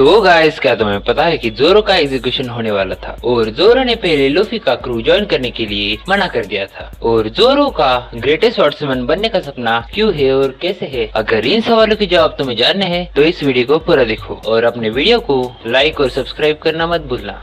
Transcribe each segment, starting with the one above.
तो गाइस, क्या तुम्हें पता है कि जोरो का एग्जीक्यूशन होने वाला था और जोरो ने पहले लूफी का क्रू ज्वाइन करने के लिए मना कर दिया था। और जोरो का ग्रेटेस्ट स्वॉर्ड्समैन बनने का सपना क्यों है और कैसे है, अगर इन सवालों के जवाब तुम्हें जानने हैं तो इस वीडियो को पूरा देखो और अपने वीडियो को लाइक और सब्सक्राइब करना मत भूलना।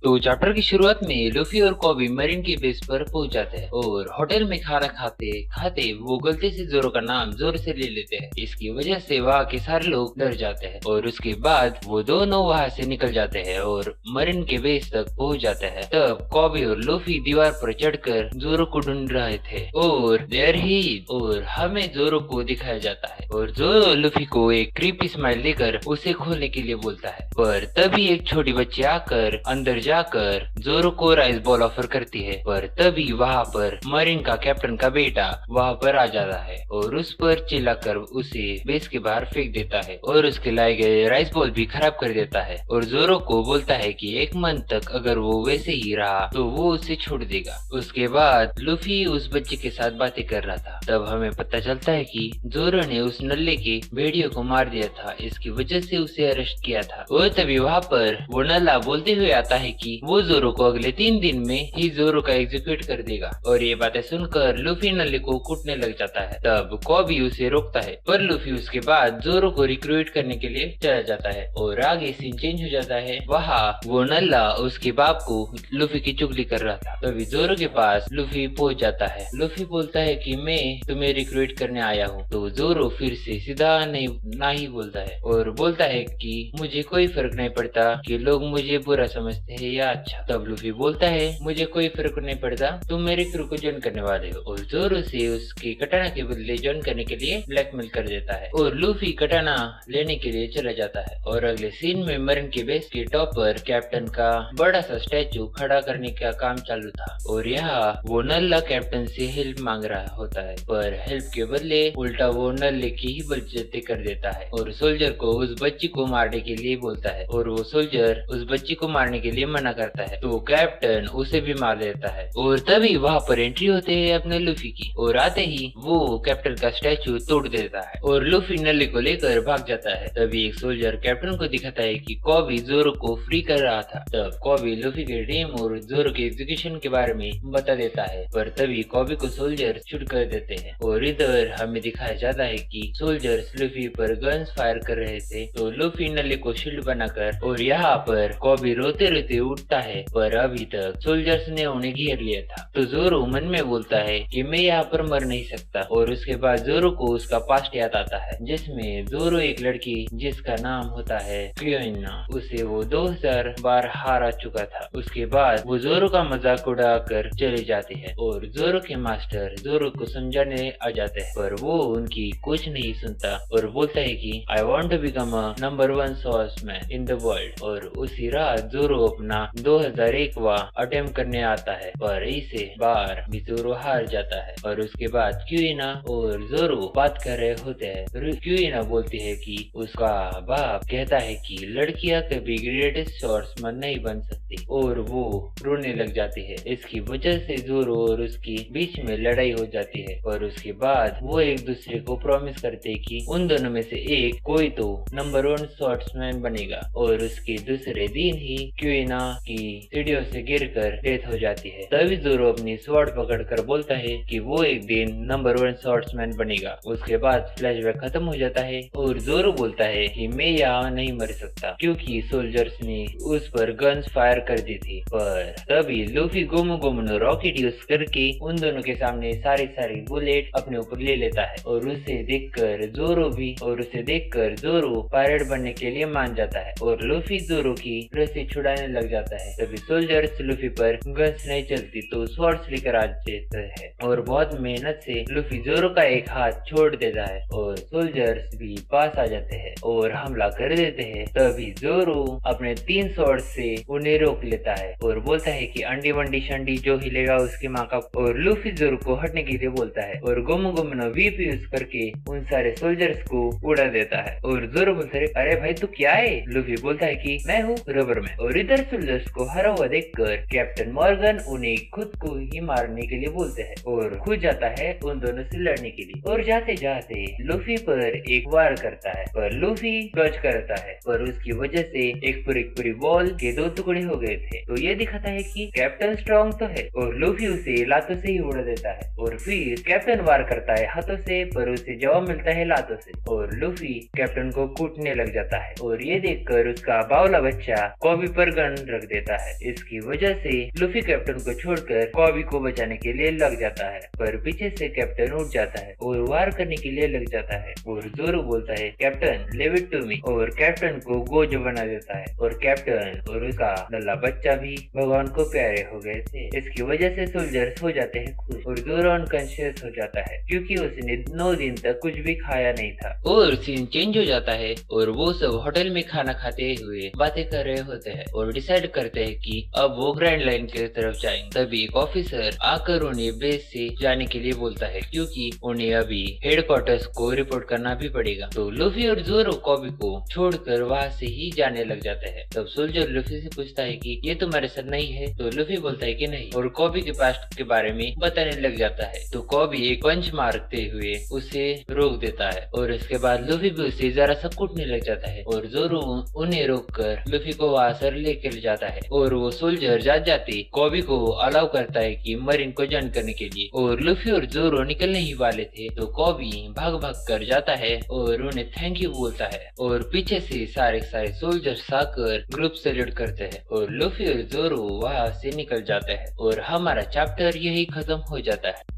तो चैप्टर की शुरुआत में लूफी और कोबी मरीन की बेस पर पहुंच जाते हैं और होटल में खाना खाते खाते वो गलती से जोरो का नाम जोर से ले लेते हैं। इसकी वजह से वहाँ के सारे लोग डर जाते हैं और उसके बाद वो दोनों वहाँ से निकल जाते हैं और मरीन के बेस तक पहुंच जाते हैं। तब कोबी और लूफी दीवार पर चढ़कर जोरो को ढूंढ रहे थे और देर ही और हमें जोरो को दिखाया जाता है और जोरो लूफी को एक क्रीपी स्माइल देकर उसे खोलने के लिए बोलता है, पर तभी एक छोटी बच्ची आकर अंदर जाकर जोरो को राइस बॉल ऑफर करती है। पर तभी वहाँ पर मरीन का कैप्टन का बेटा वहाँ पर आ जाता है और उस पर चिल्लाकर उसे बेस के बाहर फेंक देता है और उसके लाए गए राइस बॉल भी खराब कर देता है और जोरो को बोलता है कि एक मंथ तक अगर वो वैसे ही रहा तो वो उसे छोड़ देगा। उसके बाद लूफी उस बच्चे के साथ बातें कर रहा था। तब हमें पता चलता है कि जोरो ने उस नल्ले के भेड़ियों को मार दिया था, इसकी वजह से उसे अरेस्ट किया था। और तभी वहाँ पर वो नल्ला बोलते हुए आता है कि वो जोरो को अगले 3 दिन में ही जोरो का एग्जीक्यूट कर देगा। और ये बातें सुनकर लूफी नल्ले को कूटने लग जाता है। तब कोबी उसे रोकता है, पर लूफी उसके बाद जोरो को रिक्रूट करने के लिए चला जाता है और आगे सीन चेंज हो जाता है। वहाँ वो नल्ला उसके बाप को लूफी की चुगली कर रहा था। तभी जोरो के पास लूफी पहुंच जाता है। लूफी बोलता है कि मैं तुम्हें रिक्रूट करने आया हूँ। तो जोरो फिर से सीधा ना ही बोलता है और बोलता है कि मुझे कोई फर्क नहीं पड़ता कि लोग मुझे बुरा समझते हैं या अच्छा। तब लूफी बोलता है मुझे कोई फर्क नहीं पड़ता, तुम मेरे क्रू को ज्वाइन करने वाले हो। और जोरो से उसकी कटाना के बदले ज्वाइन करने के लिए ब्लैकमेल कर देता है और लूफी कटाना लेने के लिए चला जाता है। और अगले सीन में मरीन के बेस के टॉप पर कैप्टन का बड़ा सा स्टैचू खड़ा करने का काम चालू था और यहाँ वो नल्ला कैप्टन से हेल्प मांग रहा होता है, पर हेल्प के बदले उल्टा वो नल्ले की ही बेइज्जती कर देता है और सोल्जर को उस बच्ची को मारने के लिए बोलता है और वो सोल्जर उस बच्ची को मारने के लिए मना करता है। तो कैप्टन उसे भी मार देता है और तभी वहाँ पर एंट्री होते है अपने लूफी की और आते ही वो कैप्टन का स्टैचू तोड़ देता है और लूफी नल्ले को लेकर भाग जाता है। तभी एक सोल्जर कैप्टन को दिखाता है कि कोबी जोरो को फ्री कर रहा था। तब कोबी लूफी के टीम और जोरो के एग्जीक्यूशन के बारे में बता देता है, पर तभी कोबी को सोल्जर शूट कर देते हैं और इधर हमें दिखाया जाता है कि सोल्जर्स लूफी पर गन्स फायर कर रहे थे। तो लूफी नल्ले को शील्ड बनाकर और यहाँ पर कोबी रोते रोते उठता है, पर अभी तक सोल्जर्स ने उन्हें घेर लिया था। तो जोरो मन में बोलता है कि मैं यहाँ पर मर नहीं सकता और उसके बाद जोरो को उसका पास्ट याद आता है, जिसमें जोरो एक लड़की जिसका नाम होता है क्योइना, उसे वो 2000 बार हारा चुका था। उसके बाद वो जोरो का मजाक उड़ाकर चले जाते हैं और जोरो के मास्टर जोरो को समझाने आ जाते हैं, पर वो उनकी कुछ नहीं सुनता और बोलता है कि I want to become a number 1 swordsman in the world. और उसी रात जोरो अपना 2001वां अटेम्प्ट करने आता है, पर इसे बार भी जोरो हार जाता है। और उसके बाद क्यूइना और जोरो बात कर रहे होते हैं। क्यूइना बोलती है कि उसका बाप कहता है कि लड़कियां कभी ग्रेटेस्ट स्वॉर्ड्समैन नहीं बन सकती और वो रोने लग जाती है। इसकी वजह से जोरो और उसकी बीच में लड़ाई हो जाती है और उसके बाद वो एक दूसरे को प्रॉमिस करते हैं कि उन दोनों में से एक कोई तो नंबर 1 स्वॉर्ड्समैन बनेगा। और उसके दूसरे दिन ही क्यूइना की सीढ़ियों से गिरकर डेथ हो जाती है। तभी जोरो अपनी स्वॉर्ड पकड़कर बोलता है कि वो एक दिन नंबर 1 स्वॉर्ड्समैन बनेगा। उसके बाद फ्लैशबैक खत्म हो जाता है और जोरो बोलता है कि मैं यहाँ नहीं मर सकता क्योंकि सोल्जर्स ने उस पर गन्स फायर कर दी थी। पर तभी Luffy gomu gomu rocket use करके उन दोनों के सामने सारी बुलेट अपने ऊपर ले लेता है और उसे देखकर जोरो पायलट बनने के लिए मान जाता है और लूफी जोरो की रस्सी छुड़ाने लग जाता है। तभी सोल्जर्स लूफी पर गन्स नहीं चलती तो स्वॉर्ड्स लेकर आ जाते हैं और बहुत मेहनत से लूफी जोरो का एक हाथ छोड़ देता है और सोल्जर्स भी पास आ जाते हैं और हमला कर देते हैं। तभी जोरो अपने 3 स्वॉर्ड से उन्हें रोक लेता है और बोलता है कि अंडी वंडी शंडी जो हिलेगा उसकी माँ का। और लूफी जोरो को हटने के लिए बोलता है और गोमो गोमो वीप यूज करके उन सारे सोल्जर्स को उड़ा देता है और जोरो बोलता है अरे भाई तू क्या है? लूफी बोलता है कि मैं हूँ रबर मैन। और इधर से सोल्जर्स को हरा हुआ देखकर कैप्टन मॉर्गन उन्हें खुद को ही मारने के लिए बोलते हैं और खुद जाता है उन दोनों से लड़ने के लिए। और जाते जाते लूफी पर एक वार करता है, पर लूफी डॉज करता है, पर उसकी वजह से एक पूरी बॉल के 2 टुकड़े हो गए थे। तो ये दिखाता है कि कैप्टन स्ट्रॉन्ग तो है और लूफी उसे लातों से ही उड़ा देता है। और फिर कैप्टन वार करता है हाथों से, पर उसे जवाब मिलता है लातों से और लूफी कैप्टन को कूटने लग जाता है। और ये देखकर उसका बावला बच्चा कॉबी पर गन रख देता है। इसकी वजह से लूफी कैप्टन को छोड़कर कॉबी को बचाने के लिए लग जाता है, पर पीछे से कैप्टन उठ जाता है और वार करने के लिए लग जाता है। और जोरो बोलता है captain leave it to me, और कैप्टन को गोज बना देता है। और कैप्टन और उसका नल्ला बच्चा भी भगवान को प्यारे हो गए थे। इसकी वजह से सोल्जर्स हो जाते हैं खुश और जोरो अनकॉन्शियस हो जाता है क्योंकि उसने 9 दिन तक कुछ भी खाया नहीं था। और सीन चेंज हो जाता है और वो सब होटल में खाना खाते हुए बातें कर रहे होते हैं और डिसाइड करते हैं कि अब वो ग्रैंड लाइन की तरफ जाएंगे। तभी एक ऑफिसर आकर उन्हें बेस से जाने के लिए बोलता है क्योंकि उन्हें अभी हेडक्वार्टर्स को रिपोर्ट करना भी पड़ेगा। तो लूफी और जोरो कॉबी को छोड़कर वहाँ से ही जाने लग जाते हैं। तब सोल्जर लूफी से पूछता है कि ये तुम्हारे साथ नहीं है? तो लूफी बोलता है कि नहीं, और कॉबी के पास्ट के बारे में बताने लग जाता है। तो कॉबी एक पंच मारते हुए उसे रोक देता है और इसके बाद लूफी भी उसे जरा सा कूटने लग जाता है और जोरो उन्हें रोककर लूफी को वहाँ से लेकर जाता है। और वो सोल्जर जाते कॉबी को अलाउ करता है कि मरीन को ज्वाइन करने के लिए। और लूफी और जोरो निकलने ही वाले थे तो कॉबी भाग कर जाता है और उन्हें थैंक यू बोलता है और पीछे से सारे सोल्जर्स आकर ग्रुप सैल्यूट करते हैं और लूफी और जोरो वहाँ से निकल जाते हैं और हमारा चैप्टर यही खत्म हो जाता है।